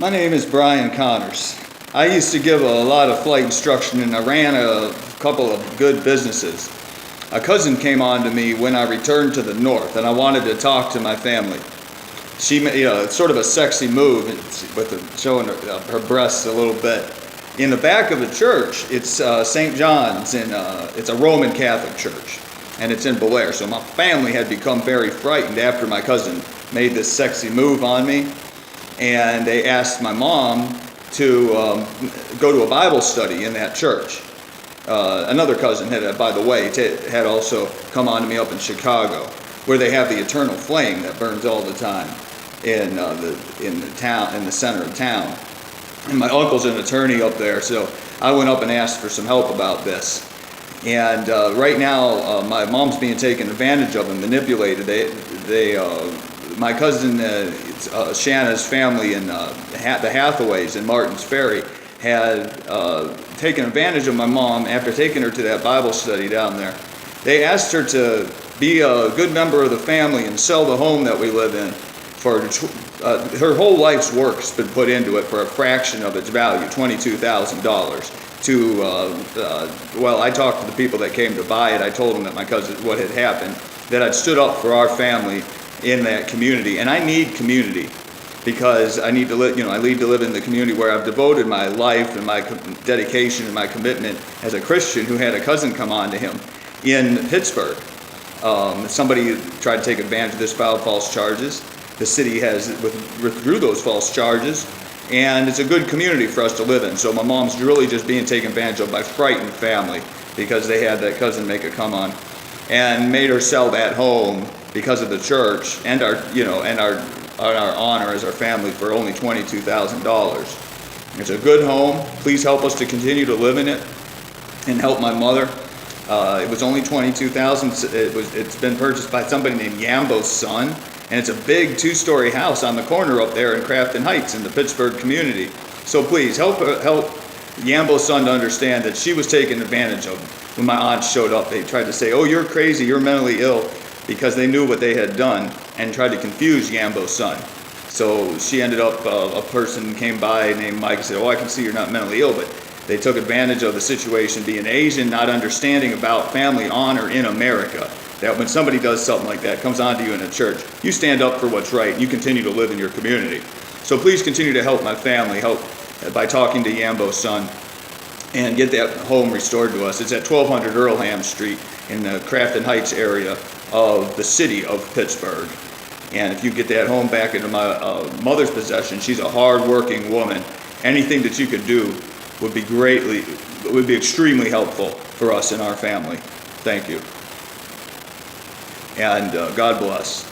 My name is Brian Connors. I used to give a lot of flight instruction and I ran a couple of good businesses. A cousin came on to me when I returned to the north and I wanted to talk to my family. She made it's sort of a sexy move with showing her breasts a little bit. In the back of the church, it's St. John's, and it's a Roman Catholic church, and it's in Bel Air. So my family had become very frightened after my cousin made this sexy move on me, and they asked my mom to go to a Bible study in that church. Another cousin by the way, had also come on to me up in Chicago, where they have the eternal flame that burns all the time in the town, in the center of town. And my uncle's an attorney up there, so I went up and asked for some help about this. And right now, my mom's being taken advantage of and manipulated. My cousin Shanna's family and the Hathaways in Martins Ferry had taken advantage of my mom after taking her to that Bible study down there. They asked her to be a good member of the family and sell the home that we live in. For her whole life's work's been put into it for a fraction of its value, $22,000. Well, I talked to the people that came to buy it. I told them that my cousin, what had happened, that I'd stood up for our family in that community, and I need community because I need to live. I need to live in the community where I've devoted my life and my dedication and my commitment as a Christian who had a cousin come on to him in Pittsburgh. Somebody tried to take advantage of this, filed false charges. The city has withdrew those false charges, and it's a good community for us to live in. So my mom's really just being taken advantage of by frightened family because they had that cousin make a come on, and made her sell that home because of the church and our honor as our family for only $22,000. It's a good home. Please help us to continue to live in it and help my mother. It was only $22,000. It's been purchased by somebody named Yanbo Sun. And it's a big two-story house on the corner up there in Crafton Heights in the Pittsburgh community. So please help Yanbo Sun to understand that she was taken advantage of when my aunt showed up. They tried to say, "Oh, you're crazy, you're mentally ill," because they knew what they had done and tried to confuse Yanbo Sun. So she ended up, a person came by named Mike and said, "Oh, I can see you're not mentally ill," but they took advantage of the situation, being Asian, not understanding about family honor in America. That when somebody does something like that, comes onto you in a church, you stand up for what's right, and you continue to live in your community. So please continue to help my family, help by talking to Yanbo Sun, and get that home restored to us. It's at 1200 Earlham Street in the Crafton Heights area of the city of Pittsburgh. And if you get that home back into my mother's possession, she's a hard-working woman. Anything that you could do would be extremely helpful for us and our family. Thank you. And God bless.